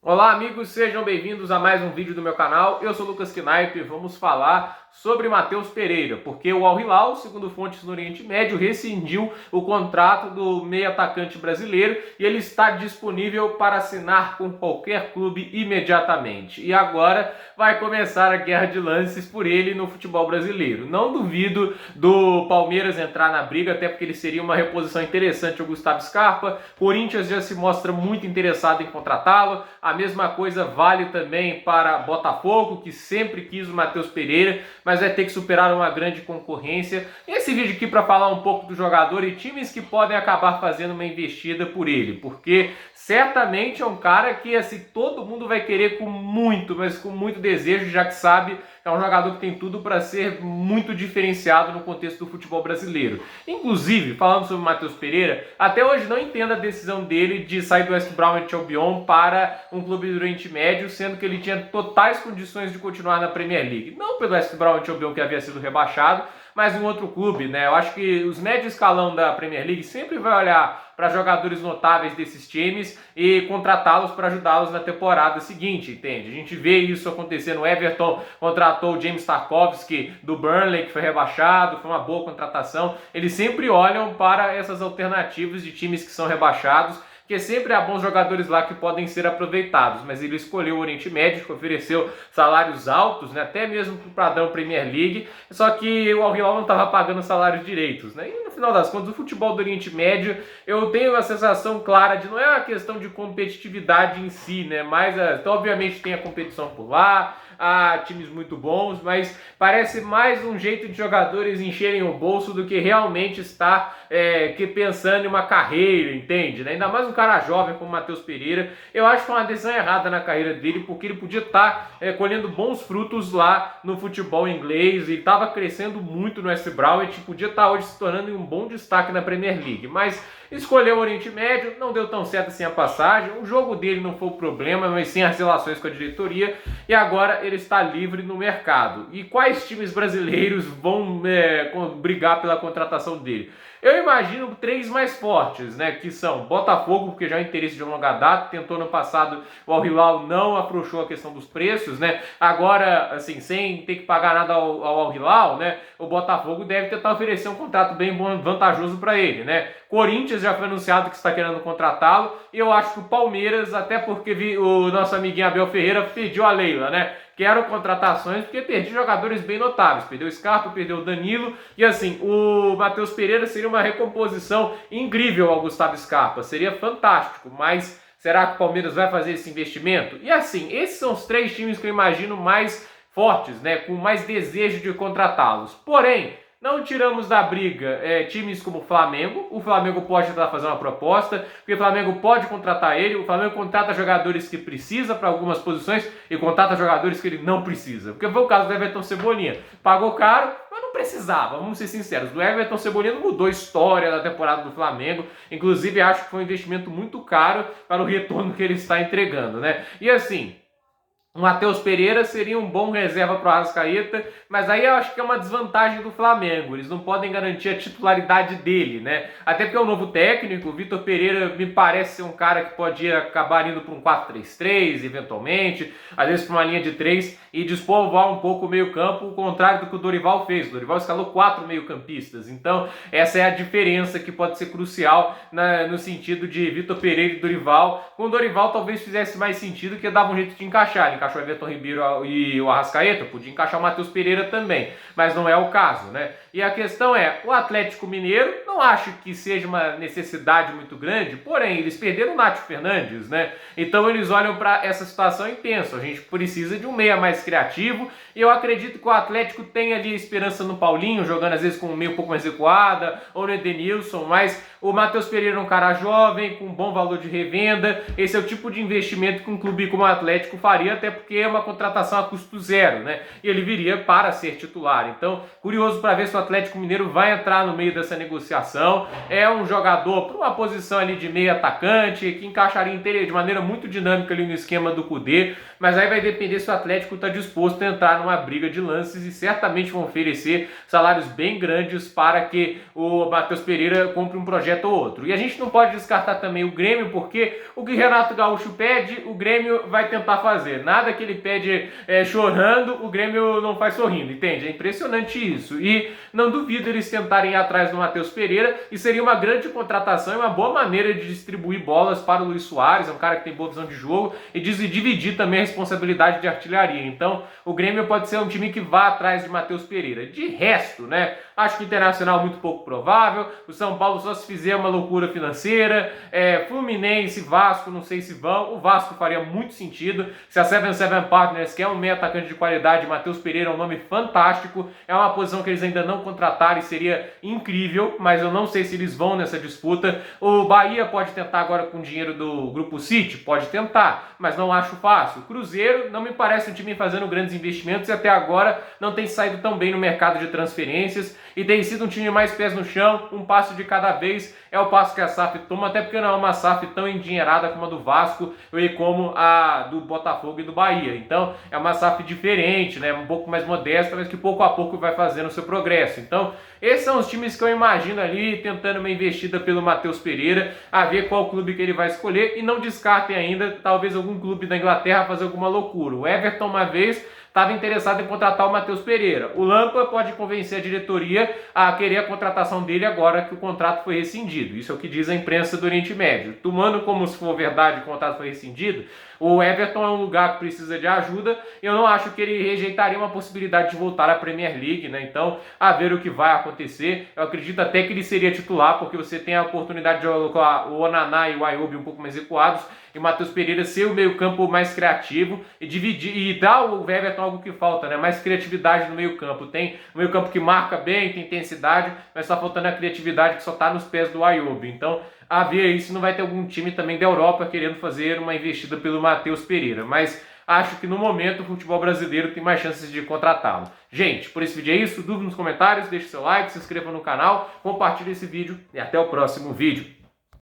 Olá amigos, sejam bem-vindos a mais um vídeo do meu canal. Eu sou Lucas Knaip e vamos falar sobre Matheus Pereira, porque o Al Hilal, segundo fontes no Oriente Médio, rescindiu o contrato do meio atacante brasileiro e ele está disponível para assinar com qualquer clube imediatamente. E agora vai começar a guerra de lances por ele no futebol brasileiro. Não duvido do Palmeiras entrar na briga, até porque ele seria uma reposição interessante ao Gustavo Scarpa. Corinthians já se mostra muito interessado em contratá-lo. A mesma coisa vale também para Botafogo, que sempre quis o Matheus Pereira, mas vai ter que superar uma grande concorrência. E esse vídeo aqui para falar um pouco do jogador e times que podem acabar fazendo uma investida por ele, porque certamente é um cara que assim, todo mundo vai querer com muito, mas com muito desejo, já que sabe que é um jogador que tem tudo para ser muito diferenciado no contexto do futebol brasileiro. Inclusive, falando sobre o Matheus Pereira, até hoje não entendo a decisão dele de sair do West Bromwich Albion para um clube do Oriente Médio, sendo que ele tinha totais condições de continuar na Premier League. Não pelo West Bromwich Albion, que havia sido rebaixado, mas um outro clube, né? Eu acho que os médio escalão da Premier League sempre vai olhar para jogadores notáveis desses times e contratá-los para ajudá-los na temporada seguinte, entende? A gente vê isso acontecendo. O Everton contratou o James Tarkowski do Burnley, que foi rebaixado, foi uma boa contratação. Eles sempre olham para essas alternativas de times que são rebaixados, porque sempre há bons jogadores lá que podem ser aproveitados, mas ele escolheu o Oriente Médio, que ofereceu salários altos, né, até mesmo para o padrão Premier League, só que o Al Hilal não estava pagando salários direitos, né? E no final das contas, o futebol do Oriente Médio, eu tenho a sensação clara de não é uma questão de competitividade em si, né, mas então, obviamente tem a competição por lá, há times muito bons, mas parece mais um jeito de jogadores encherem o bolso do que realmente estar pensando em uma carreira, entende? Né? Ainda mais um cara jovem como o Matheus Pereira, eu acho que é uma decisão errada na carreira dele, porque ele podia estar colhendo bons frutos lá no futebol inglês e estava crescendo muito no West Bromwich, podia estar hoje se tornando um bom destaque na Premier League, mas escolheu o Oriente Médio, não deu tão certo assim a passagem, o jogo dele não foi o problema, mas sim as relações com a diretoria, e agora ele está livre no mercado. E quais times brasileiros vão brigar pela contratação dele? Eu imagino três mais fortes, né, que são Botafogo, porque já é um interesse de longa data, tentou no passado, o Al Hilal não afrouxou a questão dos preços, né, agora, assim, sem ter que pagar nada ao Al Hilal, né, o Botafogo deve tentar oferecer um contrato bem vantajoso para ele, né. Corinthians já foi anunciado que está querendo contratá-lo, e eu acho que o Palmeiras, até porque o nosso amiguinho Abel Ferreira pediu a Leila, né, quero contratações, porque perdi jogadores bem notáveis. Perdeu o Scarpa, perdeu o Danilo. E assim, o Matheus Pereira seria uma recomposição incrível ao Gustavo Scarpa. Seria fantástico, mas será que o Palmeiras vai fazer esse investimento? E assim, esses são os três times que eu imagino mais fortes, né, com mais desejo de contratá-los. Porém, não tiramos da briga times como o Flamengo. O Flamengo pode tentar fazer uma proposta, porque o Flamengo pode contratar ele. O Flamengo contrata jogadores que precisa para algumas posições e contrata jogadores que ele não precisa. Porque foi o caso do Everton Cebolinha. Pagou caro, mas não precisava, vamos ser sinceros. O Everton Cebolinha não mudou a história da temporada do Flamengo. Inclusive, acho que foi um investimento muito caro para o retorno que ele está entregando, né? E assim, o Matheus Pereira seria um bom reserva para o Arrascaeta, mas aí eu acho que é uma desvantagem do Flamengo. Eles não podem garantir a titularidade dele, né? Até porque é um novo técnico, o Vitor Pereira me parece ser um cara que pode acabar indo para um 4-3-3, eventualmente, às vezes para uma linha de 3 e despovoar um pouco o meio-campo, o contrário do que o Dorival fez. O Dorival escalou 4 meio-campistas, então essa é a diferença que pode ser crucial no sentido de Vitor Pereira e Dorival. Com o Dorival talvez fizesse mais sentido, que dava um jeito de encaixar. Encaixou o Everton Ribeiro e o Arrascaeta, podia encaixar o Matheus Pereira também, mas não é o caso, né? E a questão é, o Atlético Mineiro, não acho que seja uma necessidade muito grande, porém, eles perderam o Nacho Fernandes, né? Então eles olham para essa situação e pensam, a gente precisa de um meia mais criativo, e eu acredito que o Atlético tem ali esperança no Paulinho, jogando às vezes com um meio um pouco mais recuada, ou no Edenilson, mas o Matheus Pereira é um cara jovem, com um bom valor de revenda, esse é o tipo de investimento que um clube como o Atlético faria, até porque é uma contratação a custo zero, né? E ele viria para ser titular. Então, curioso para ver se o Atlético Mineiro vai entrar no meio dessa negociação. É um jogador para uma posição ali de meio atacante, que encaixaria de maneira muito dinâmica ali no esquema do Kudê, mas aí vai depender se o Atlético está disposto a entrar numa briga de lances e certamente vão oferecer salários bem grandes para que o Matheus Pereira compre um projeto ou outro. E a gente não pode descartar também o Grêmio, porque o que Renato Gaúcho pede, o Grêmio vai tentar fazer. Nada que ele pede chorando, o Grêmio não faz sorrindo, entende? É impressionante isso. E não duvido eles tentarem ir atrás do Matheus Pereira, e seria uma grande contratação e uma boa maneira de distribuir bolas para o Luis Soares, é um cara que tem boa visão de jogo, e dividir também a responsabilidade de artilharia. Então, o Grêmio pode ser um time que vá atrás de Matheus Pereira. De resto, né, acho que o Internacional muito pouco provável, o São Paulo só se fizer uma loucura financeira, Fluminense, Vasco, não sei se vão, o Vasco faria muito sentido, se a 77 Partners, que é um meio atacante de qualidade, Matheus Pereira é um nome fantástico, é uma posição que eles ainda não contrataram e seria incrível, mas eu não sei se eles vão nessa disputa. O Bahia pode tentar agora com o dinheiro do Grupo City, pode tentar, mas não acho fácil. O Cruzeiro não me parece um time fazendo grandes investimentos e até agora não tem saído tão bem no mercado de transferências e tem sido um time mais pés no chão, um passo de cada vez, é o passo que a SAF toma, até porque não é uma SAF tão endinheirada como a do Vasco e como a do Botafogo e do Bahia. Então é uma SAF diferente, né, um pouco mais modesta, mas que pouco a pouco vai fazendo o seu progresso. Então esses são os times que eu imagino ali tentando uma investida pelo Matheus Pereira, a ver qual clube que ele vai escolher, e não descartem ainda talvez algum clube da Inglaterra fazer alguma loucura. O Everton uma vez estava interessado em contratar o Matheus Pereira. O Lampa pode convencer a diretoria a querer a contratação dele agora que o contrato foi rescindido. Isso é o que diz a imprensa do Oriente Médio. Tomando como se for verdade que o contrato foi rescindido, o Everton é um lugar que precisa de ajuda. Eu não acho que ele rejeitaria uma possibilidade de voltar à Premier League, né? Então, a ver o que vai acontecer. Eu acredito até que ele seria titular, porque você tem a oportunidade de colocar o Onaná e o Ayoub um pouco mais recuados, e o Matheus Pereira ser o meio-campo mais criativo e dividir e dar ao Everton algo que falta, né? Mais criatividade no meio-campo. Tem um meio-campo que marca bem, tem intensidade, mas está faltando a criatividade que só está nos pés do Ayoub. Então, a ver aí se não vai ter algum time também da Europa querendo fazer uma investida pelo Matheus Pereira. Mas acho que no momento o futebol brasileiro tem mais chances de contratá-lo. Gente, por esse vídeo é isso. Dúvida nos comentários, deixe seu like, se inscreva no canal, compartilhe esse vídeo e até o próximo vídeo.